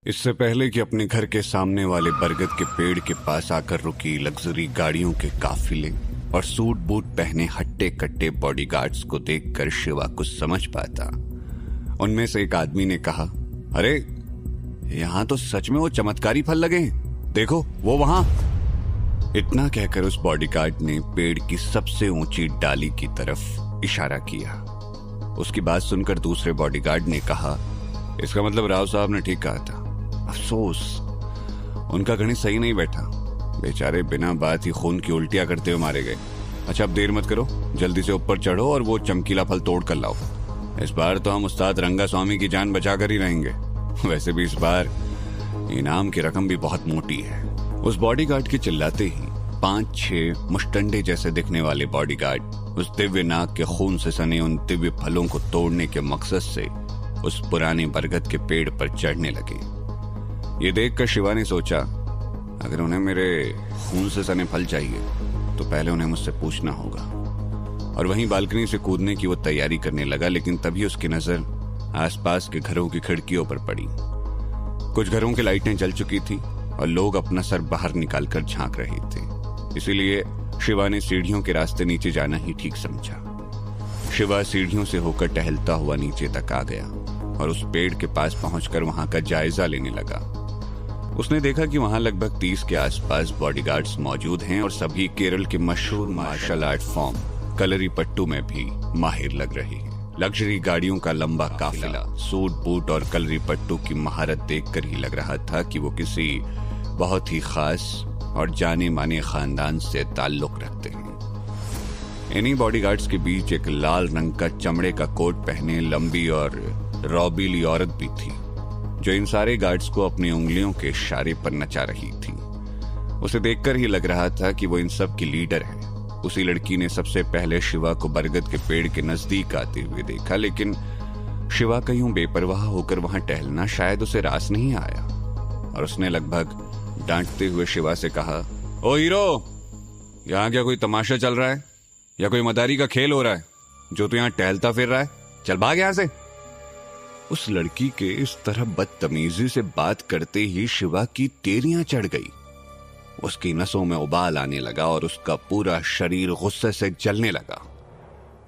इससे पहले कि अपने घर के सामने वाले बरगद के पेड़ के पास आकर रुकी लग्जरी गाड़ियों के काफिले और सूट बूट पहने हट्टे कट्टे बॉडीगार्ड्स को देखकर शिवा कुछ समझ पाता। उनमें से एक आदमी ने कहा, अरे यहां तो सच में वो चमत्कारी फल लगे हैं, देखो वो वहां। इतना कहकर उस बॉडीगार्ड ने पेड़ की सबसे ऊंची डाली की तरफ इशारा किया। उसकी बात सुनकर दूसरे बॉडीगार्ड ने कहा, इसका मतलब राव साहब ने ठीक कहा था। अफसोस उनका गणित सही नहीं बैठा, बेचारे बिना बात ही खून की उल्टियां करते हुए मारे गए। अच्छा अब देर मत करो, जल्दी से ऊपर चढ़ो और वो चमकीला फल तोड़ कर लाओ। इस बार तो हम उस्ताद रंगा स्वामी की जान बचा कर ही रहेंगे। वैसे भी इस बार इनाम की रकम भी बहुत मोटी है। उस बॉडीगार्ड के चिल्लाते ही 5-6 मुष्टंडे जैसे दिखने वाले बॉडीगार्ड उस दिव्य नाग के खून से सने उन दिव्य फलों को तोड़ने के मकसद से उस पुराने बरगद के पेड़ पर चढ़ने लगे। ये देखकर शिवा ने सोचा, अगर उन्हें मेरे खून से सने फल चाहिए तो पहले उन्हें मुझसे पूछना होगा। और वहीं बालकनी से कूदने की वो तैयारी करने लगा, लेकिन तभी उसकी नजर आसपास के घरों की खिड़कियों पर पड़ी। कुछ घरों की लाइटें जल चुकी थी और लोग अपना सर बाहर निकालकर झांक रहे थे। इसीलिए शिवा ने सीढ़ियों के रास्ते नीचे जाना ही ठीक समझा। शिवा सीढ़ियों से होकर टहलता हुआ नीचे तक आ गया और उस पेड़ के पास पहुंचकर वहां का जायजा लेने लगा। उसने देखा कि वहां लगभग 30 के आसपास बॉडीगार्ड्स मौजूद हैं और सभी केरल के मशहूर मार्शल आर्ट फॉर्म कलरी पट्टू में भी माहिर लग रहे हैं। लग्जरी गाड़ियों का लंबा काफिला सूट बूट और कलरी पट्टू की महारत देखकर ही लग रहा था कि वो किसी बहुत ही खास और जाने माने खानदान से ताल्लुक रखते हैं। इन्हीं बॉडीगार्ड्स के बीच एक लाल रंग का चमड़े का कोट पहने लंबी और रौबीली औरत भी थी, जो इन सारे गार्ड्स को अपनी उंगलियों के इशारे पर नचा रही थी। उसे देखकर ही लग रहा था कि वो इन सब की लीडर है। उसी लड़की ने सबसे पहले शिवा को बरगद के पेड़ के नजदीक आते हुए देखा, लेकिन शिवा का यूं बेपरवाह होकर वहां टहलना शायद उसे रास नहीं आया और उसने लगभग डांटते हुए शिवा से कहा, ओ हीरो, यहाँ क्या कोई तमाशा चल रहा है या कोई मदारी का खेल हो रहा है जो तू यहाँ टहलता फिर रहा है? चल भाग यहाँ से। उस लड़की के इस तरह बदतमीजी से बात करते ही शिवा की टेरियां चढ़ गई। उसकी नसों में उबाल आने लगा और उसका पूरा शरीर गुस्से से जलने लगा।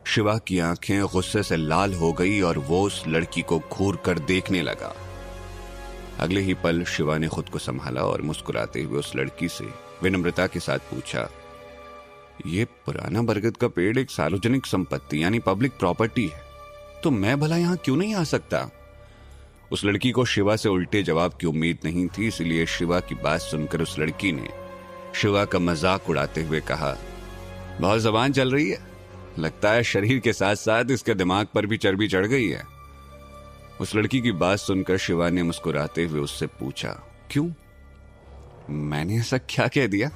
शिवा की आंखें गुस्से से लाल हो गई और वो उस लड़की को घूर कर देखने लगा। अगले ही पल शिवा ने खुद को संभाला और मुस्कुराते हुए उस लड़की से विनम्रता के साथ पूछा, ये पुराना बरगद का पेड़ एक सार्वजनिक संपत्ति यानी पब्लिक प्रॉपर्टी है, तो मैं भला यहां क्यों नहीं आ सकता? उस लड़की को शिवा से उल्टे जवाब की उम्मीद नहीं थी, इसलिए शिवा की बात सुनकर उस लड़की ने शिवा का मजाक उड़ाते हुए कहा, बहुत जबान चल रही है, लगता है शरीर के साथ साथ इसके दिमाग पर भी चर्बी चढ़ गई है। उस लड़की की बात सुनकर शिवा ने मुस्कुराते हुए उससे पूछा, क्यों, मैंने ऐसा क्या कह दिया?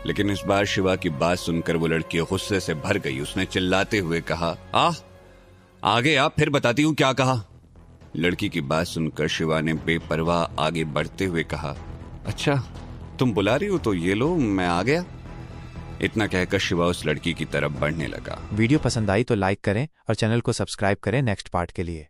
लेकिन इस बार शिवा की बात सुनकर वो लड़की गुस्से से भर गई। उसने चिल्लाते हुए कहा, आगे आप फिर बताती हूं क्या कहा। लड़की की बात सुनकर शिवा ने बेपरवाह आगे बढ़ते हुए कहा, अच्छा तुम बुला रही हो तो ये लो, मैं आ गया। इतना कहकर शिवा उस लड़की की तरफ बढ़ने लगा। वीडियो पसंद आई तो लाइक करें और चैनल को सब्सक्राइब करें नेक्स्ट पार्ट के लिए।